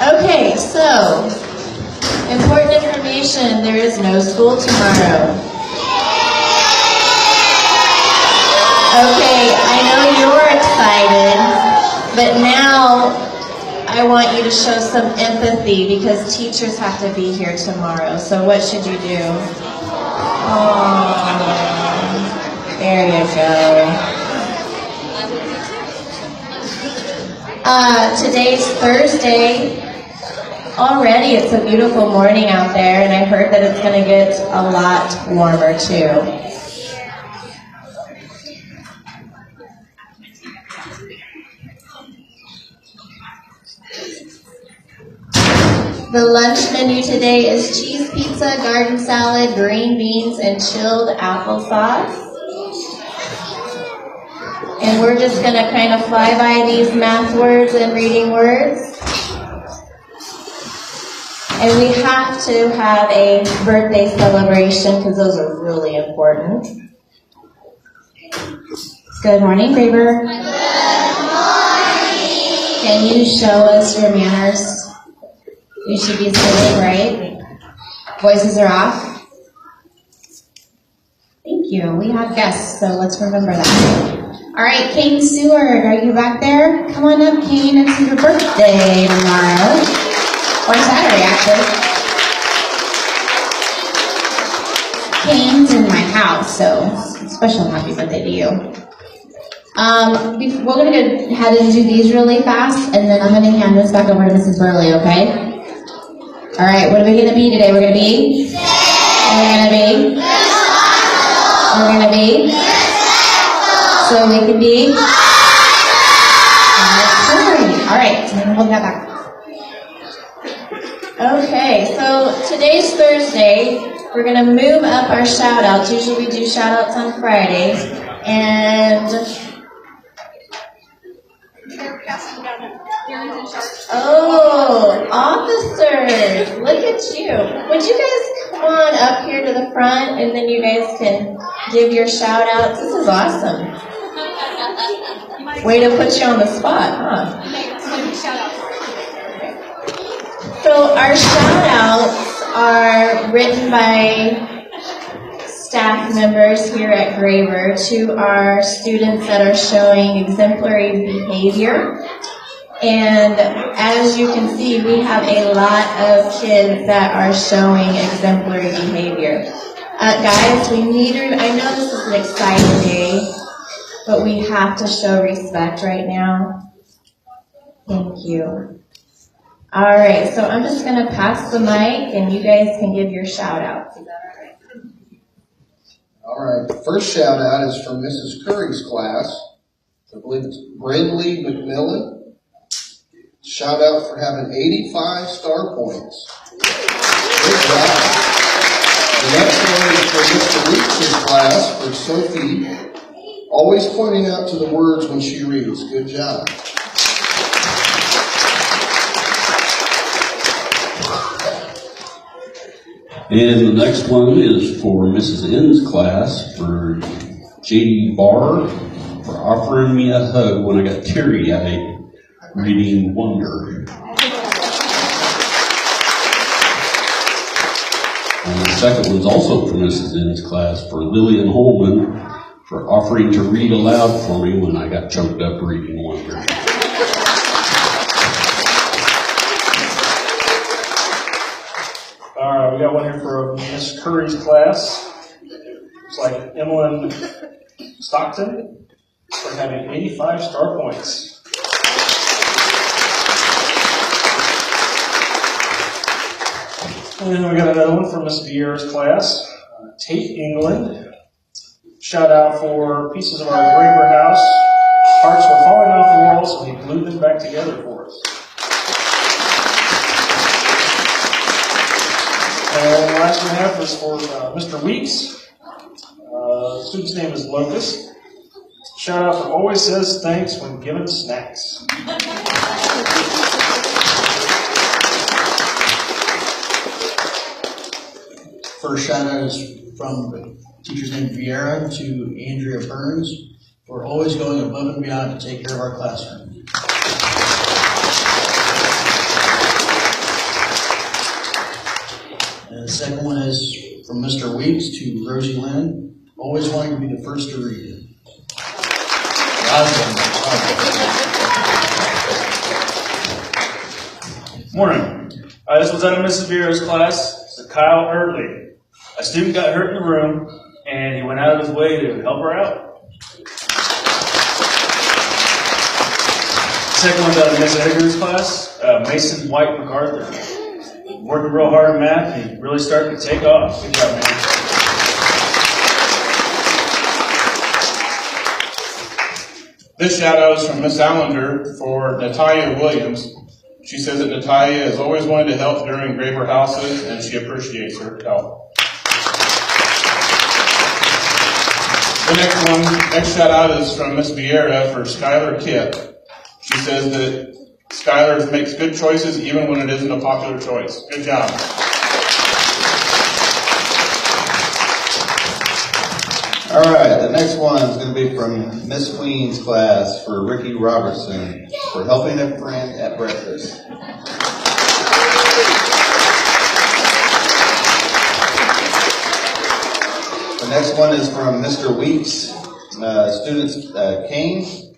Okay, so, important information, there is no school tomorrow. Okay, I know you're excited, but now I want you to show some empathy because teachers have to be here tomorrow. So what should you do? Oh, there you go. Today's Thursday. Already it's a beautiful morning out there, and I heard that it's going to get a lot warmer too. The lunch menu today is cheese pizza, garden salad, green beans, and chilled applesauce. And we're just going to kind of fly by these math words and reading words. And we have to have a birthday celebration because those are really important. Good morning, Braver. Good morning. Can you show us your manners? You should be sitting, right? Voices are off. Thank you. We have guests, so let's remember that. All right, Kane Seward, are you back there? Come on up, Kane. It's your birthday tomorrow. Or Saturday, actually. Kane's in my house, so special happy birthday to you. We're going to go ahead and do these really fast, and then I'm going to hand this back over to Mrs. Burley, okay? All right, what are we going to be today? We're going to be? We're going to be? We're going to be? So we can be? All right, hold that back. Okay, so today's Thursday. We're going to move up our shout-outs. Usually we do shout-outs on Friday. And oh, officers, look at you. Would you guys come on up here to the front and then you guys can give your shout-outs? This is awesome. Way to put you on the spot, huh? So our shout-outs are written by staff members here at Graver to our students that are showing exemplary behavior. And as you can see, we have a lot of kids that are showing exemplary behavior. Guys, we need to, I know this is an exciting day, but we have to show respect right now. Thank you. All right, so I'm just going to pass the mic, and you guys can give your shout-outs. Is that all right? The first shout-out is from Mrs. Curry's class. I believe it's Brindley McMillan. Shout-out for having 85 star points. Good job. The next one is for Mr. Weeks' class, for Sophie. Always pointing out to the words when she reads. Good job. And the next one is for Mrs. N's class, for J.D. Barr, for offering me a hug when I got teary-eyed reading Wonder. And the second one's also for Mrs. N's class, for Lillian Holman, for offering to read aloud for me when I got choked up reading Wonder. All right, we got one here for Miss Curry's class. It's like Emmeline Stockton for having 85 star points. And then we got another one for Miss Vieira's class, Tate England. Shout out for pieces of our Graver house. Parts were falling off the walls, so he glued them back together for us. And the last one we have is for Mr. Weeks. The student's name is Locust. Shout out for always says thanks when given snacks. First shout out is from the teacher's name Vieira to Andrea Burns for always going above and beyond to take care of our classroom. Weeks to Rosie Lynn, always wanting to be the first to read. Morning. This was out of Mrs. Vieira's class. It's Kyle Early. A student got hurt in the room, and he went out of his way to help her out. Second one's out of Miss Edgar's class. Mason White MacArthur. Working real hard in math, and he really started to take off. Good job, man. This shout out is from Miss Allender for Natalia Williams. She says that Natalia has always wanted to help during Graver houses, and she appreciates her help. The next shout out is from Miss Vieira for Skylar Kipp. She says that Skylar makes good choices even when it isn't a popular choice. Good job. All right, the next one is going to be from Miss Queen's class for Ricky Robertson for helping a friend at breakfast. The next one is from Mr. Weeks, student Kane,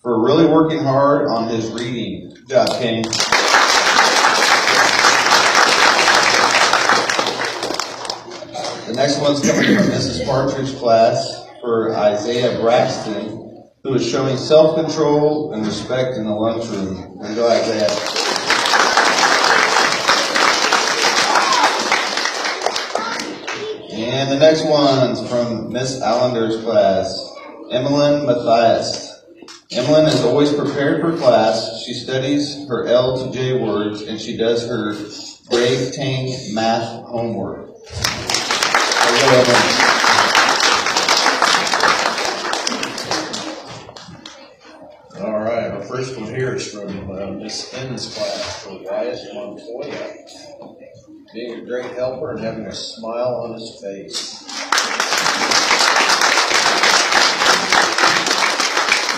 for really working hard on his reading. Good job, Kane. The next one's coming from Mrs. Partridge's class for Isaiah Braxton, who is showing self-control and respect in the lunchroom. There you go, Isaiah. And the next one's from Miss Allender's class, Emmeline Matthias. Emmeline is always prepared for class. She studies her L to J words, and she does her grade 10 math homework. All right, our first one here is from Miss N's class for Wyatt Montoya. Being a great helper and having a smile on his face.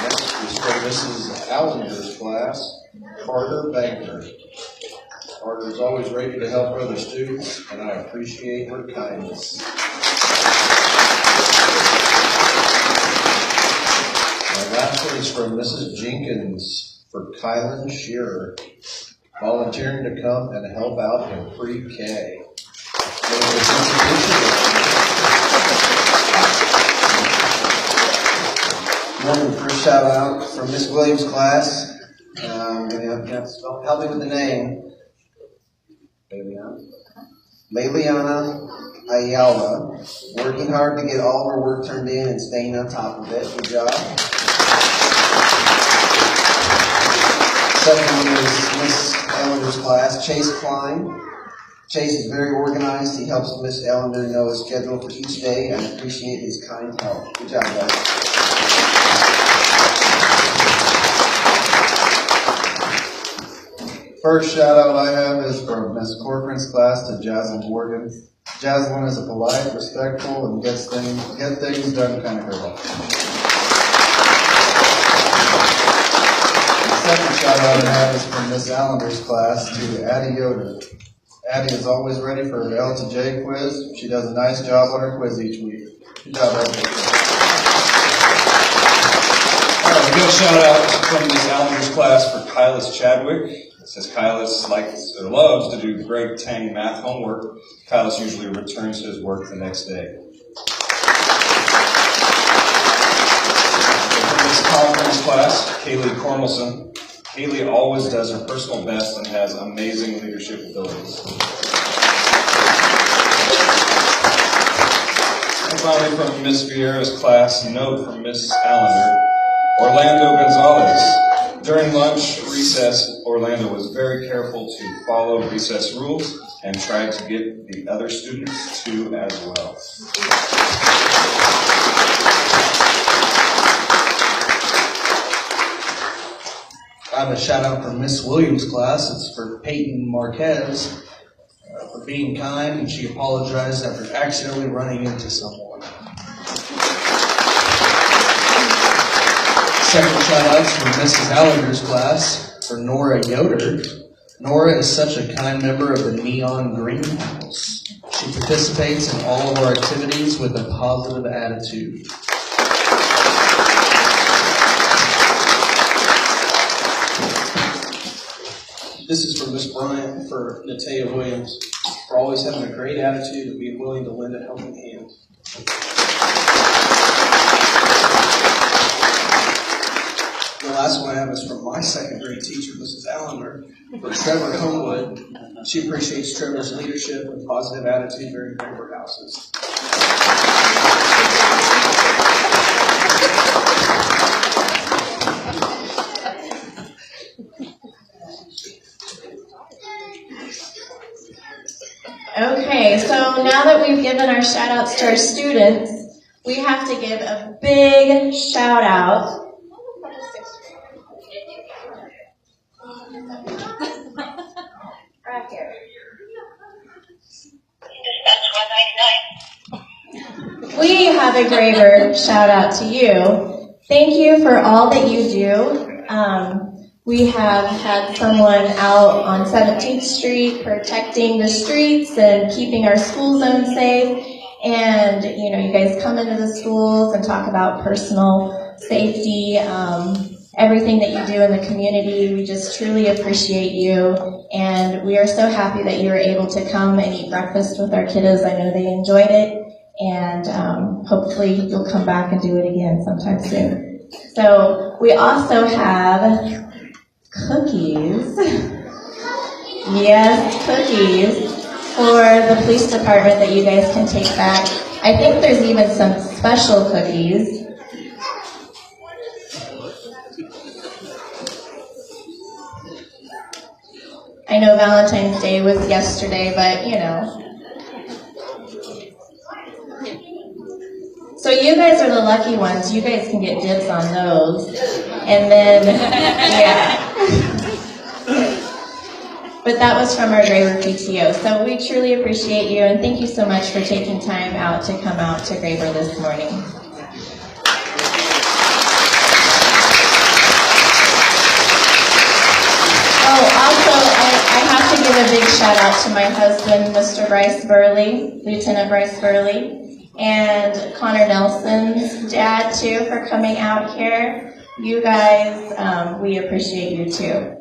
Next is from Mrs. Allender's class, Carter Banker. Carter is always ready to help other students, and I appreciate her kindness. My last one is from Mrs. Jenkins for Kylan Shearer, volunteering to come and help out in pre-K. Morning, first shout out from Miss Williams' class. I'm going to have to help me with the name. Leliana Ayala, working hard to get all of her work turned in and staying on top of it. Good job. Second one is Miss Ellender's class, Chase Klein. Chase is very organized. He helps Miss Ellender know his schedule for each day and appreciate his kind help. Good job, guys. First shout out I have is from Miss Corcoran's class to Jaslyn Morgan. Jaslyn is a polite, respectful, and get things done kind of girl. The second shout out I have is from Miss Allender's class to Addie Yoder. Addie is always ready for her L to J quiz. She does a nice job on her quiz each week. Good job, Addie. All right, we got a shout out from Miss Allender's class for Kylis Chadwick. It says Kylis loves to do grade 10 math homework. Kylis usually returns his work the next day. From Miss Conference class, Kaylee Cormelson. Kaylee always does her personal best and has amazing leadership abilities. And finally, from Miss Vieira's class, note from Miss Allender, Orlando Gonzalez. During lunch recess, Orlando was very careful to follow recess rules and tried to get the other students to as well. I have a shout out from Miss Williams' class. It's for Peyton Marquez for being kind, and she apologized after accidentally running into someone. Second shout out is from Mrs. Allender's class for Nora Yoder. Nora is such a kind member of the Neon Greenhouse. She participates in all of our activities with a positive attitude. This is from Miss Bryant for Natea Williams, for always having a great attitude and being willing to lend a helping hand. The last one I have is from my second grade teacher, Mrs. Allender, for Trevor Homewood. She appreciates Trevor's leadership and positive attitude during Graver Houses. Okay, so now that we've given our shout outs to our students, we have to give a big shout out right here. We have a Graver shout out to you. Thank you for all that you do. We have had someone out on 17th Street protecting the streets and keeping our school zone safe. And, you know, you guys come into the schools and talk about personal safety, everything that you do in the community. We just truly appreciate you. And we are so happy that you were able to come and eat breakfast with our kiddos. I know they enjoyed it. And hopefully you'll come back and do it again sometime soon. So we also have cookies. Yes, cookies for the police department that you guys can take back. I think there's even some special cookies. I know Valentine's Day was yesterday, but you know. So you guys are the lucky ones. You guys can get dibs on those. And then, yeah. But that was from our Graver PTO. So we truly appreciate you, and thank you so much for taking time out to come out to Graver this morning. Oh, also, I have to give a big shout out to my husband, Mr. Bryce Burley, Lieutenant Bryce Burley, and Connor Nelson's dad, too, for coming out here. You guys, we appreciate you, too.